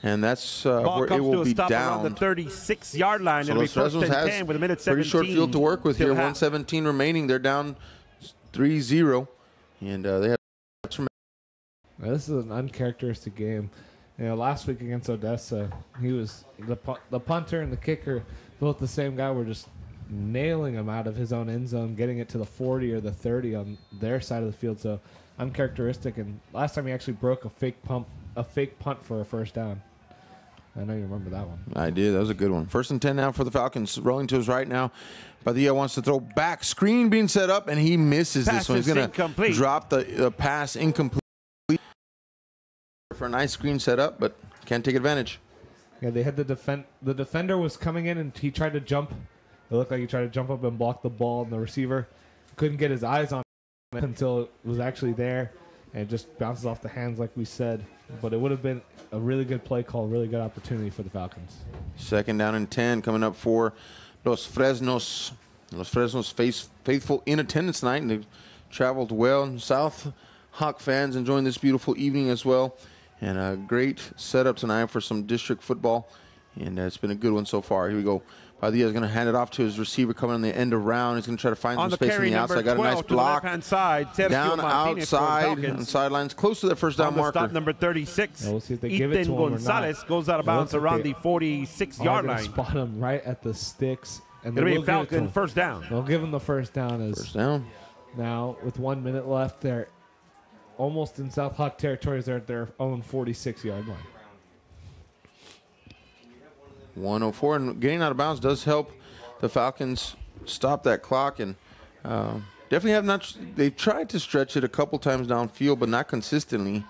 and that's where it will be down. Around the 36-yard line. So It'll be Los first Fresnos and has 10 with a minute 17. pretty short field to work with here. Half. 1:17 remaining. They're down 3-0, and they have. Now, this is an uncharacteristic game. Last week against Odessa, he was the punter and the kicker, both the same guy, were just nailing him out of his own end zone, getting it to the 40 or the 30 on their side of the field. So uncharacteristic. And last time he actually broke a fake punt for a first down. I know you remember that one. I did. That was a good one. 1st and 10 now for the Falcons. Rolling to his right now. Padilla wants to throw back. Screen being set up, and he misses this one. He's going to drop the pass incomplete. For a nice screen setup, but can't take advantage. Yeah, they had the defender was coming in, and he tried to jump. It looked like he tried to jump up and block the ball, and the receiver couldn't get his eyes on it until it was actually there, and it just bounces off the hands like we said. But it would have been a really good play call, really good opportunity for the Falcons. 2nd down and 10 coming up for Los Fresnos. Los Fresnos faithful in attendance tonight, and they traveled well. And South Hawk fans enjoying this beautiful evening as well. And a great setup tonight for some district football. And it's been a good one so far. Here we go. Padilla is going to hand it off to his receiver coming on the end around. He's going to try to find some space on the outside. Got a nice block. Side, down outside on the sidelines, close to that first down marker. Stop number 36. We'll see if they give it to him Gonzalez goes out of bounds around the 46-yard line. Spot him right at the sticks. And it'll be a Falcon first down. They'll give him the first down. First down. Now, with 1 minute left, they're almost in South Hawk territory. They're at their own 46-yard line. 104, and getting out of bounds does help the Falcons stop that clock, and definitely have not. They've tried to stretch it a couple times downfield, but not consistently.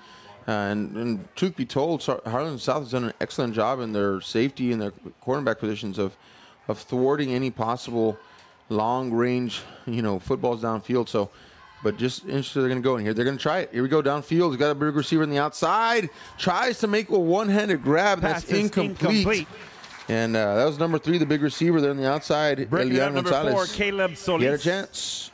And truth be told, Harlingen South has done an excellent job in their safety and their cornerback positions of thwarting any possible long-range, footballs downfield. So, but just interested, they're going to go in here. They're going to try it. Here we go downfield. He's got a big receiver on the outside. Tries to make a one-handed grab. That's incomplete. And that was number 3, the big receiver there on the outside. Elian Gonzalez. Number 4, Caleb Solis. He had a chance.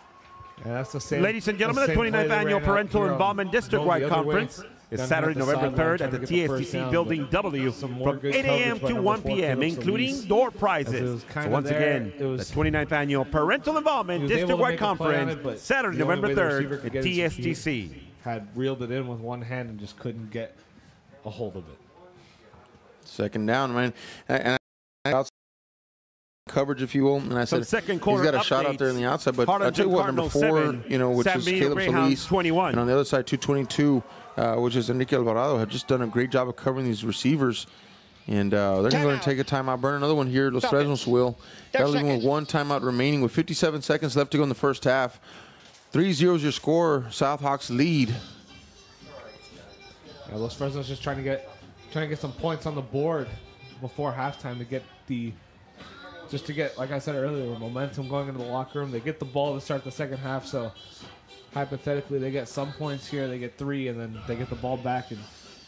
Yeah, that's the same. Ladies and gentlemen, the 29th Annual Parental Involvement District-Wide Conference is Saturday, November 3rd at the TSTC Building W from 8 a.m. to 1 p.m., including door prizes. So once again, the 29th Annual Parental Involvement District-Wide Conference, Saturday, November 3rd at TSTC. Had reeled it in with one hand and just couldn't get a hold of it. Second down, man. And coverage, if you will. And I said, he's got a shot out there on the outside. But I'll tell you what, number 4, which is Caleb Solis. 21. And on the other side, 222, which is Enrique Alvarado, have just done a great job of covering these receivers. And they're going to go and take a timeout, burn another one here. Los Fresnos will. That'll leave with 1 timeout remaining with 57 seconds left to go in the first half. 3-0 is your score. South Hawks lead. Yeah, Los Fresnos just trying to get some points on the board before halftime to get like I said earlier, momentum going into the locker room. They get the ball to start the second half, so hypothetically they get some points here. They get 3, and then they get the ball back, and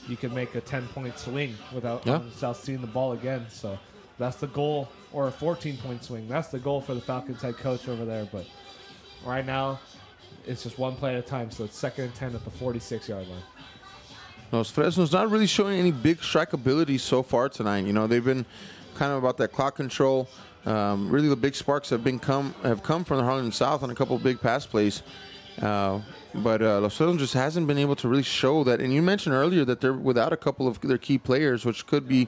you can make a 10-point swing without South seeing the ball again. So that's the goal, or a 14-point swing. That's the goal for the Falcons head coach over there. But right now, it's just one play at a time, so it's 2nd and 10 at the 46-yard line. Los Fresnos not really showing any big strike ability so far tonight. They've been kind of about that clock control. Really, the big sparks have come from the Harlingen South on a couple of big pass plays. But Los Fresnos just hasn't been able to really show that. And you mentioned earlier that they're without a couple of their key players, which could be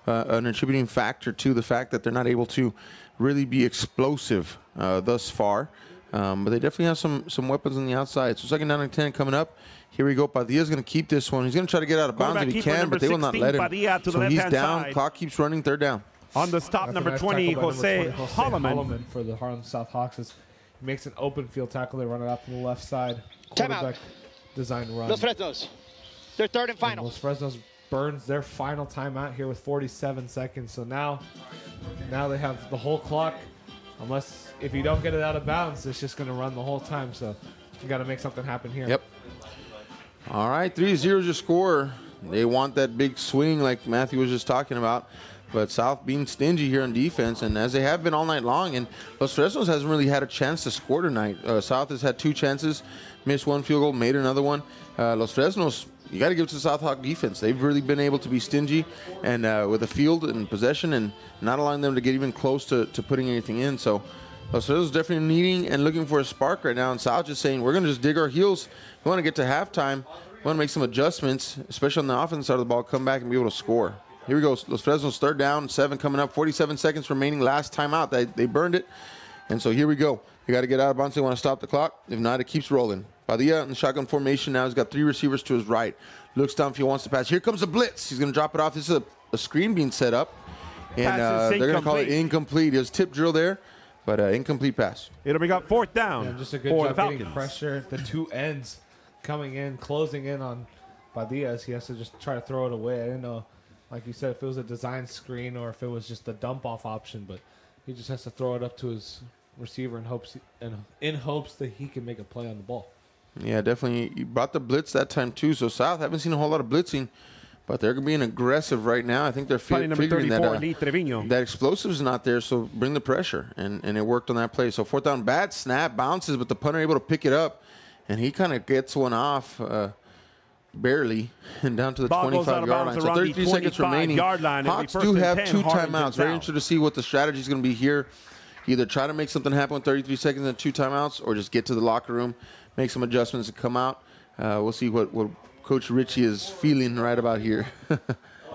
an attributing factor to the fact that they're not able to really be explosive thus far. But they definitely have some weapons on the outside. So 2nd down and 10 coming up. Here we go. Padilla's going to keep this one. He's going to try to get out of bounds if he can, but they will not let him. So he's down. Side. Clock keeps running. 3rd down. On the stop, number 20, Jose Holloman. For the Harlingen South Hawks. He makes an open field tackle. They run it out from the left side. Quarterback design run. Los Fresnos. Their 3rd and final. Los Fresnos burns their final timeout here with 47 seconds. So now they have the whole clock. Unless if you don't get it out of bounds, it's just going to run the whole time. So you got to make something happen here. Yep. All right, 3-0 is your score. They want that big swing like Matthew was just talking about. But South being stingy here on defense, and as they have been all night long. And Los Fresnos hasn't really had a chance to score tonight. South has had 2 chances, missed 1 field goal, made another one. Los Fresnos, you got to give it to the South Hawk defense. They've really been able to be stingy and with the field and possession and not allowing them to get even close to putting anything in. So Los Fresnos definitely needing and looking for a spark right now. And South just saying, we're going to just dig our heels. We want to get to halftime. We want to make some adjustments, especially on the offense side of the ball, come back and be able to score. Here we go. Los Fresnos 3rd down, 7 coming up, 47 seconds remaining. Last timeout. They burned it. And so here we go. You got to get out of bounds. They want to stop the clock. If not, it keeps rolling. Padilla in the shotgun formation now. He's got 3 receivers to his right. Looks down if he wants to pass. Here comes the blitz. He's going to drop it off. This is a screen being set up. And they're going to call it incomplete. There's tip drill there, but incomplete pass. It'll be got 4th down. Yeah, just a good job getting pressure. The 2 ends coming in, closing in on Padilla. He has to just try to throw it away. I didn't know, like you said, if it was a design screen or if it was just a dump-off option, but he just has to throw it up to his receiver in hopes that he can make a play on the ball. Yeah, definitely. He brought the blitz that time, too. So South, haven't seen a whole lot of blitzing, but they're being aggressive right now. I think they're figuring that explosive's not there, so bring the pressure. And it worked on that play. So 4th down, bad snap, bounces, but the punter able to pick it up. and he kind of gets one off barely and down to the 25-yard line. So 33 seconds remaining. Hawks do have 2 timeouts. Very interested to see what the strategy is going to be here. Either try to make something happen with 33 seconds and 2 timeouts, or just get to the locker room, make some adjustments, and come out. We'll see what Coach Ritchie is feeling right about here.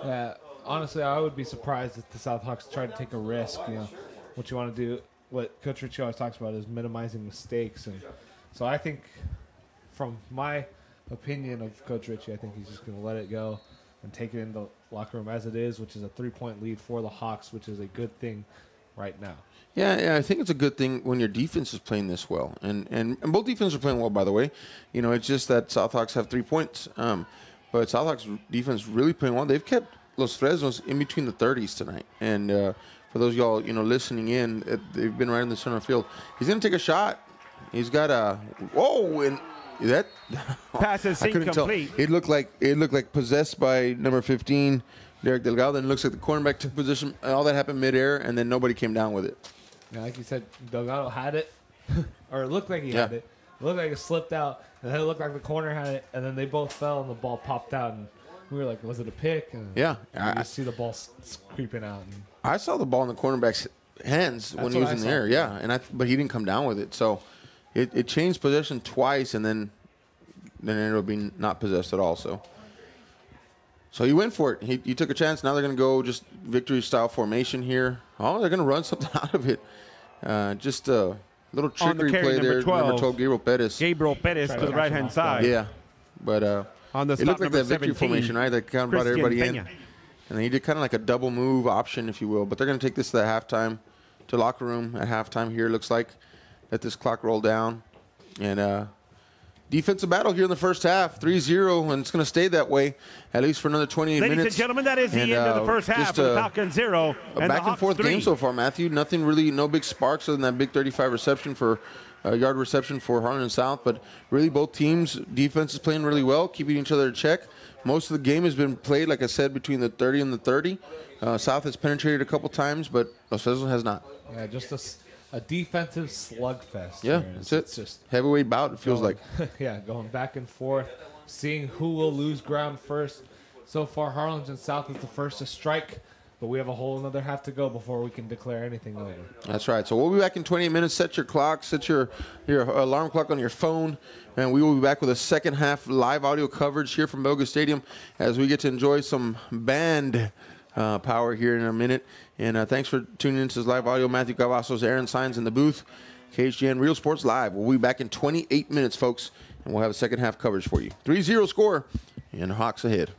Yeah, honestly, I would be surprised if the South Hawks tried to take a risk. You know, what you want to do, what Coach Ritchie always talks about is minimizing mistakes. And so I think, from my opinion of Coach Ritchie, I think he's just going to let it go and take it in the locker room as it is, which is a 3-point lead for the Hawks, which is a good thing right now. Yeah, I think it's a good thing when your defense is playing this well. And both defenses are playing well, by the way. You know, it's just that South Hawks have 3 points. But South Hawks defense really playing well. They've kept Los Fresnos in between the 30s tonight. And for those of y'all, you know, listening in, they've been right in the center field. He's going to take a shot. He's got a and that pass is incomplete. It looked like possessed by number 15, Derek Delgado. Then it looks like the cornerback took position. All that happened midair, and then nobody came down with it. Yeah, like you said, Delgado had it, or it looked like he had it. It looked like it slipped out, and then it looked like the corner had it, and then they both fell, and the ball popped out, and we were like, was it a pick? And you see the ball creeping out. And I saw the ball in the cornerback's hands when he was in the air, but he didn't come down with it. So it changed possession twice, and then it ended up being not possessed at all. So he went for it. He took a chance. Now they're going to go just victory-style formation here. Oh, they're going to run something out of it. Just a little trickery play there. Number 12, Gabriel Perez. Gabriel Perez to the right-hand side. Yeah, but on the it looked like that victory formation, right? That kind of brought everybody in. And then he did kind of like a double move option, if you will. But they're going to take this to the halftime, to locker room at halftime here, looks like. Let this clock roll down. And defensive battle here in the first half, 3-0, and it's going to stay that way at least for another 28 minutes. Ladies and gentlemen, that is the end of the first half. The Falcons 0 and the Hawks 3. Game so far, Matthew. Nothing really, no big sparks other than that big 35 reception for yard reception for Harlingen South. But really, both teams' defense is playing really well, keeping each other in check. Most of the game has been played, like I said, between the 30 and the 30. South has penetrated a couple times, but Los Fresnos has not. Yeah, just a defensive slugfest. Yeah, that's it. It's just heavyweight bout, it feels like. Yeah, going back and forth, seeing who will lose ground first. So far, Harlingen South is the first to strike, but we have a whole another half to go before we can declare anything over. That's right. So we'll be back in 28 minutes. Set your clock, set your alarm clock on your phone, and we will be back with a second half live audio coverage here from Boga Stadium as we get to enjoy some band power here in a minute. And thanks for tuning into this live audio. Matthew Cavazos, Aaron Signs in the booth. KHGN Real Sports Live. We'll be back in 28 minutes, folks, and we'll have a second half coverage for you. 3-0 score, and Hawks ahead.